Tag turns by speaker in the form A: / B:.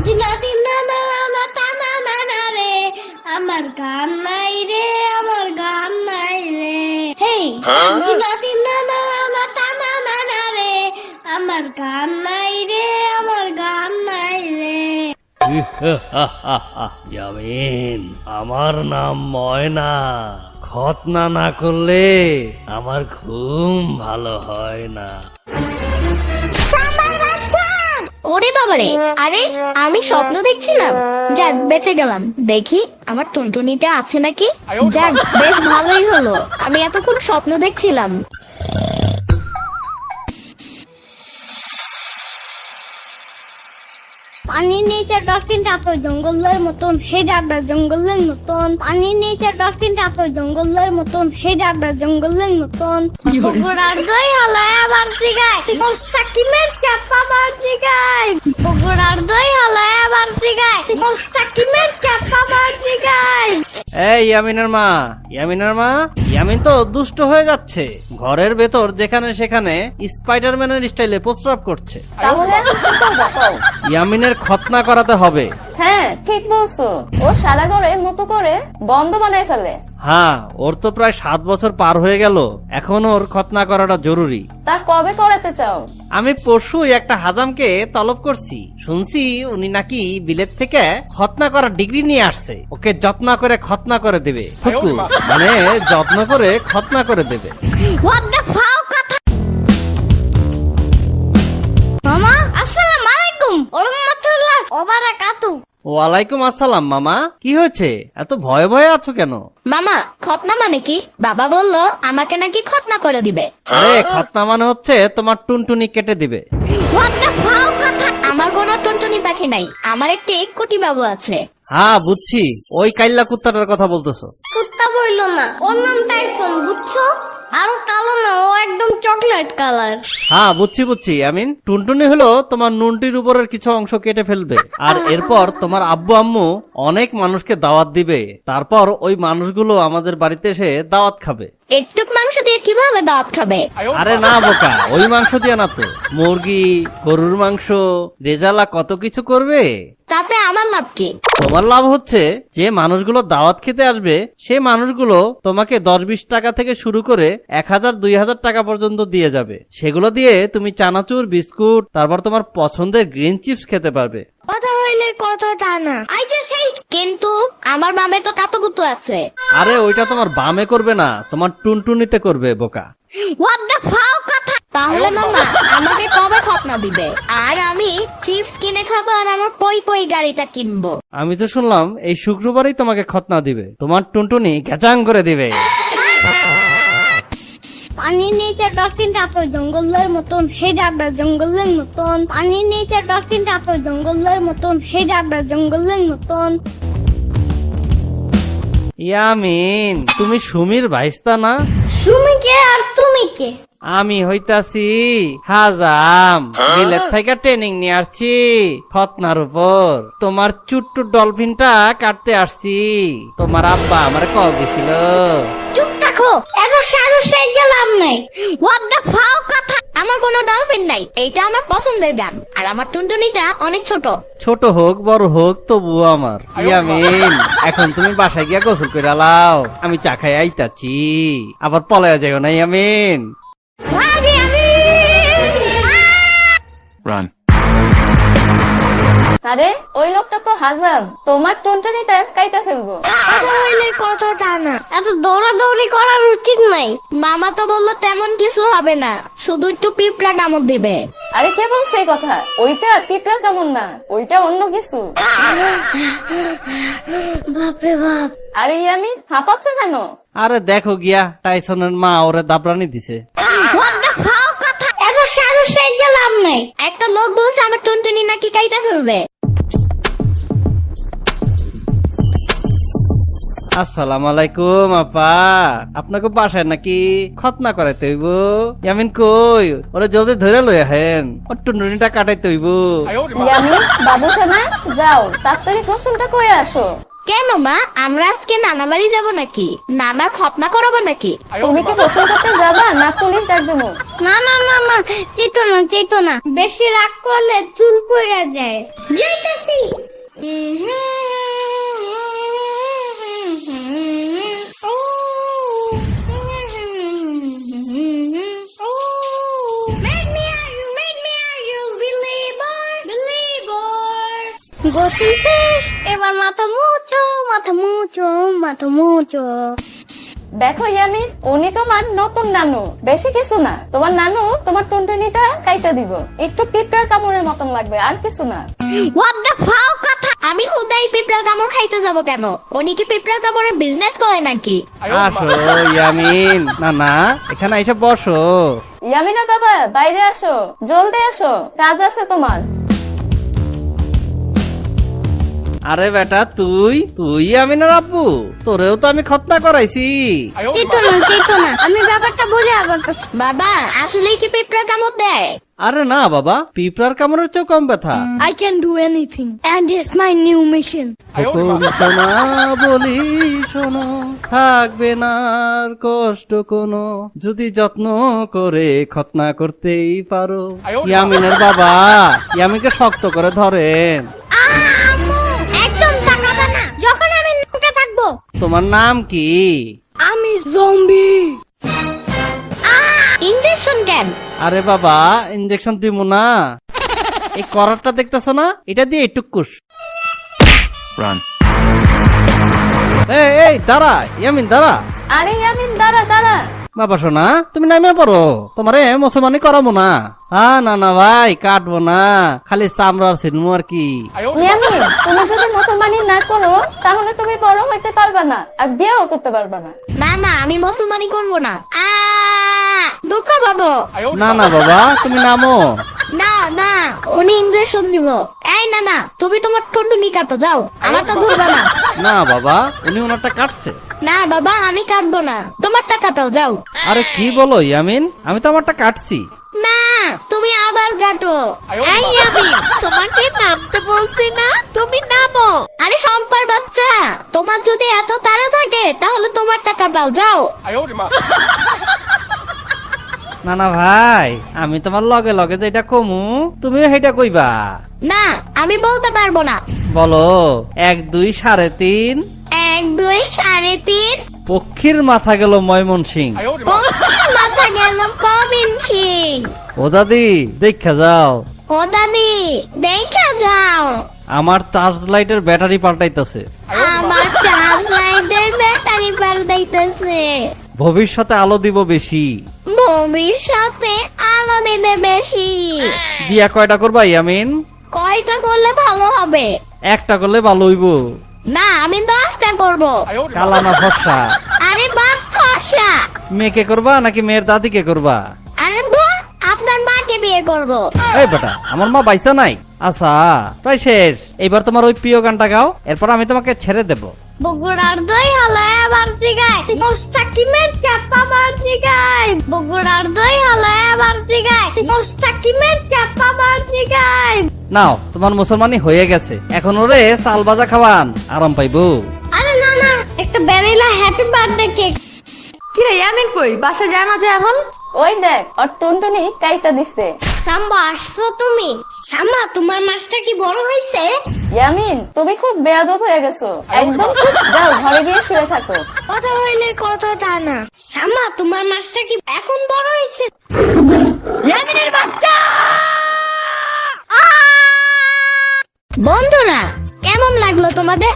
A: দিনা দিনা না না টানা না না রে আমার গান নাই রে আমার গান নাই রে হেই দিনা দিনা না না টানা না না রে আমার গান নাই রে আমার গান নাই রে।
B: ইয়ামিন, আমার নাম ময়না। খতনা না করলে আমার ঘুম ভালো হয় না।
A: ওরে বাবারে, আরে আমি স্বপ্ন দেখছিলাম। যাক বেঁচে গেলাম। দেখি আমার টুনটুনিটা আছে নাকি। যাক বেশ ভালোই হলো, আমি এতক্ষণ স্বপ্ন দেখছিলাম। পানির নিচে ডলফিনটা তো জঙ্গলের মতন, হে যাবে জঙ্গলের মতন। পানির নিচে ডলফিনটা তো জঙ্গলের মতন, হে যাবে জঙ্গলের মতন। বগুড়ার দই হালায় আবার জিগায়, মোস্তাকিমের চাপা বার জিগায়। বগুড়ার দই হালায় আবার জিগায়, মোস্তাকিমের চাপা বার জিগায়।
B: এই ইয়ামিনের মা, ইয়ামিনের মা, ইয়ামিন তো দুষ্ট হয়ে যাচ্ছে। ঘরের ভেতর যেখানে সেখানে স্পাইডারম্যানের স্টাইলে প্রস্রাব করছে।
C: তাহলে এখন কি করবো কও?
B: ইয়ামিনের খতনা করাতে হবে।
C: হ্যাঁ ঠিক বলছো, ও সারা ঘরে মতো করে বন্ধ বানায় ফেলে।
B: হ্যাঁ, ওর তো প্রায় 7 বছর পার হয়ে গেল, এখন ওর খতনা করাটা জরুরি।
C: তা কবে করাতে চাও?
B: আমি পরশুই একটা হাজামকে তলব করছি, শুনছি উনি নাকি বিলেত থেকে খতনা করার ডিগ্রি নিয়ে আসছে। ওকে যত্ন করে খতনা করে দেবে। ফুকু, মানে যত্ন করে খতনা করে দেবে।
A: What the fuck কথা? মামা আসসালামু আলাইকুম ওয়া রাহমাতুল্লাহি ওয়া বারাকাতুহু।
B: ওয়ালাইকুম আসসালাম। মামা, কি হয়েছে? এত ভয়ে ভয়ে আছো কেন?
A: মামা খতনা মানে কি? বাবা বললো আমাকে নাকি খতনা করে দিবে।
B: আরে খতনা মানে হচ্ছে তোমার টুনটুনি কেটে দিবে।
A: What the fuck কথা? আমার কোনো টুনটুনি পাখি নাই, আমার একটি কুটি বাবু আছে।
B: হ্যাঁ বুঝছি, ওই কাইল্লা কুত্তাটার কথা বলতেছো।
A: কুত্তা বইলো না, ওর নাম টাইসন, বুঝছো? আর কালো না, ও একদম চকলেট কালার।
B: হ্যাঁ বুঝছি বুঝছি। আমিন, টুনটুনি হলো তোমার নুনটির উপরের কিছু অংশ কেটে ফেলবে, আর এরপর তোমার আব্বু আম্মু অনেক মানুষকে দাওয়াত দিবে। তারপর ওই মানুষগুলো আমাদের বাড়িতে এসে দাওয়াত খাবে।
A: একটু মাংস দিয়ে কিভাবে দাঁত খাবে?
B: আরে না বোকা, ওই মাংস দিয়ে না তো, মুরগি, গরুর মাংস, রেজালা কত কিছু করবে।
A: তাতে আমার লাভ কি?
B: তোমার লাভ হচ্ছে যে মানুষগুলো দাওয়াত খেতে আসবে সে মানুষগুলো তোমাকে 10-20 টাকা থেকে শুরু করে 1000-2000 টাকা পর্যন্ত দিয়ে যাবে। সেগুলো দিয়ে তুমি চানাচুর, বিস্কুট, তারপর তোমার পছন্দের গ্রিন চিপস খেতে পারবে।
A: কথা হইলে কথা তা না, কিন্তু আমার বামে তো কাতুকুতু আছে।
B: আরে ওইটা তোমার বামে করবে না, তোমার টুনটুনিতে করবে বোকা।
A: What the fuck কথা? তাহলে মামা আমাকে কবে খতনা দিবে? আর আমি চিপস কিনে খাবো আর আমার পই পই গাড়িটা কিনবো।
B: আমি তো শুনলাম এই শুক্রবারই তোমাকে খতনা দিবে, তোমার টুনটুনি ঘেচাং করে দিবে।
A: পানির নিচে ডলফিনটা তো জঙ্গলের মতন, হে যাবে জঙ্গলের মতন। পানির নিচে ডলফিনটা তো জঙ্গলের মতন, হে যাবে জঙ্গলের মতন।
B: ইয়ামিন, তুমি সুমির ভাইস্তা না?
A: তুমি কে আর তুমি কে?
B: আমি হইতাছি হাজাম, বিলেত থেকে ট্রেনিং নিয়ে আসছি খতনার উপর। তোমার চুট্টু ডলফিনটা কাটতে আসছি। তোমার আব্বা আমার কল দিছিল।
A: চুপ থাকো, এত সাহস লাভ নাই। What the fuck কথা? আমার কোনো ডলফিন নাই, এইটা আমার পছন্দের গান। আর আমার টুনটুনিটা অনেক ছোট।
B: ছোট হোক বড় হোক তবুও আমার। ইয়ামিন, এখন তুমি বাসায় গিয়া গোসল করে লাও, আমি চা খাই আইতাছি। আবার পলায়া যাইও না ইয়ামিন।
D: Run.
C: আরে ওই লোকটা তো হাজাম, তোমার টুনটুনিটা কাইটা ফেলবো।
A: কথা হইলে কথা তা না, এত দৌড়াদৌড়ি করার উচিত নাই। মামা তো বললো তেমন কিছু হবে না, শুধু একটু পিঁপড়া কামড় দিবে।
C: আরে কে বলছে এই কথা? ওইটা পিঁপড়া কেমন না, ওইটা অন্য কিছু।
A: বাপরে বাপ।
C: আরে ইয়ামিন হাঁপাচ্ছ কেন?
B: আরে দেখো গিয়া, টাইসনের মা ওরে দাবরানি দিছে।
A: What the fuck কথা? এত সাহস লাভ নাই। একটা লোক বলছে আমার টুনটুনি নাকি কাইটা ফেলবে।
B: আসসালামু আলাইকুম আপা, আপনাকে বাসায় নাকি খতনা করাইতে হইব? ইয়ামিন কই, ওরে জলদি ধরে লই আহেন, ওর টুনটুনিটা কাটাইতে হইব।
C: ইয়ামিন বাবু সোনা, যাও তাড়াতাড়ি গোসলটা করে আসো।
A: কেন মা, আমরা আজকে নানা বাড়ি যাব নাকি? নানা খতনা করাবো নাকি?
C: তুমি কি গোসল করতে যাবা না পুলিশ ডাকবে মু?
A: না না না না, চেতো না, বেশি রাগ করলে চুল পড়ে যায়। যাইতাছি। গোসল শেষ, এবার মাথা মুছো।
C: দেখো ইয়ামিন, উনি তোমার নতুন নানু, বেশি কিছু না। তোমার নানু তোমার টুনটুনিটা কাইটা দিব, একটু পিঁপড়ার কামড়ের মতন লাগবে, আর কিছু না।
A: What the fuck কথা? আমি হুদাই পিঁপড়া কামড় খাইতে যাব কেন? উনি কি পিঁপড়া কামড়ের বিজনেস করে নাকি?
B: আসো ইয়ামিন, না এখানে এসে বসো।
C: ইয়ামিনা বাবা, বাইরে আসো, জলদি আসো, কাজ আছে তোমার।
B: আরে বেটা, তুই ইয়ামিনের আব্বু? তোরেও তো আমি খতনা করাইছি।
A: চেতো না, আমি ব্যাপারটা বুঝে আগাতেছি। বাবা, আসলেই কি পিঁপড়া কামড় দেয়?
B: আরে না বাবা, পিঁপড়ার কামড়ের চেয়েও কম ব্যথা।
A: I can do anything and it's my new mission.
B: হুকুম শোনা বলি শোনো, থাকবে না আর কষ্ট কোনো, যদি যত্ন করে খতনা করতেই পারো। ইয়ামিনের বাবা ইয়ামিনকে শক্ত করে ধরেন।
A: আম্মু, একদম তাকাবে না যখন আমি নুকে থাকবো।
B: তোমার নাম কি?
A: আমি জম্বি। ইনজেকশন কেন?
B: আরে বাবা, ইনজেকশন দিব না, এই করারটা দেখতেছো না, এটা দিয়ে টুকুস।
D: Run.
B: এই দাঁড়া ইয়ামিন, দাঁড়া।
C: আরে ইয়ামিন, দাঁড়া।
B: বাবা শোনা, তুমি নামে পড়ো, তোমারে মুসলমানি করাবো না। না ভাই, কাটবো না, খালি চামড়ার সিনমু আর কি।
C: ইয়ামিন, তুমি যদি মুসলমানি না করো তাহলে তুমি বড় হইতে পারবা না, আর বিয়েও করতে পারবা না।
A: না, আমি মুসলমানি করবো না। দুঃখ পাবো।
B: না বাবা, তুমি নামো।
A: না, উনি ইনজেকশন দিব। এই না, তুমি তোমার টুনটুনি কাটো, যাও, আমারটা ধরবা না।
B: না বাবা, উনি ওনারটা কাটছে।
A: না বাবা, আমি কাটবো না, তোমারটা কাটাও, যাও।
B: আরে কি বলো ইয়ামিন, আমি তো আমারটা কাটছি।
A: না, তুমি আবার কাটো।
E: এই ইয়ামিন, তোমাকে নামতে বলছি না, তুমি নামো।
A: আরে সম্পার বাচ্চা, তোমার যদি এত তাড়া থাকে তাহলে তোমারটা কাটাও, যাও।
B: না ভাই, আমি তোমার লগে লগে যেটা কমু তুমিও সেটা কইবা।
A: না, আমি বলতে পারবো না।
B: বলো 1 2 3.5।
A: 1 2 3.5।
B: পক্ষীর মাথা গেল ময়মনসিং।
A: পক্ষীর মাথা গেল কবিন সিং।
B: ও দাদি, দেখা যাও।
A: ও দাদি, দেখা যাও।
B: আমার চার্জ লাইটের ব্যাটারি পাল্টাইতেছে।
A: আমার চার্জ লাইটের ব্যাটারি পাল্টাইতেছে।
B: ভবিষ্যতে আলো দিব বেশি।
A: ভবিষ্যতে আলো দিবে বেশি।
B: বিয়া কয়টা করবা ইয়ামিন?
A: কয়টা করলে ভালো হবে?
B: একটা করলে ভালো হইব।
A: না, আমি 10টা করব।
B: কালা না ফর্সা?
A: আরে বাপ ফর্সা।
B: মেয়েকে করবা নাকি মেয়ের দাদিকে করবা?
A: আরে ধুর, আপনার মাকে বিয়ে করব।
B: এই বেটা, আমার মা বাইসা নাই। আচ্ছা, প্রায় শেষ। এবার তোমার ওই প্রিয় গানটা গাও, এরপর আমি তোমাকে ছেড়ে দেব।
A: বগুড়ার দই হালায় বাড়তি গায়, মোস্তাকিমের চাপা বাড়তি গায়। বগুড়ার দই হালায় বাড়তি গায়, মোস্তাকিমের চাপা বাড়তি গায়।
B: নাও, তোমার মুসলমানি হয়ে গেছে, এখন ওরে চাল ভাজা খাওয়ান, আরাম পাইবো।
A: আরে না, একটা ভ্যানিলা হ্যাপি বার্থডে কেক।
E: কি রে ইয়ামিন, কই বাসা যায় না যে এখন?
C: ওই দেখ, ওর টুনটুনি কাইটা দিচ্ছে।
A: সাম্বা, আসছো তুমি? সাম্বা, তোমার মাছটা কি বড় হয়েছে?
C: ইয়ামিন, তুমি খুব বেয়াদব হয়ে গেছো, একদম চুপ, যাও ঘরে গিয়ে শুয়ে থাকো।
A: কথা হইলে কথা তা না। সাম্বা, তোমার মাছটা কি এখন বড় হয়েছে?
E: ইয়ামিনের বাচ্চা!
A: বন্ধুরা, কেমন লাগলো তোমাদের?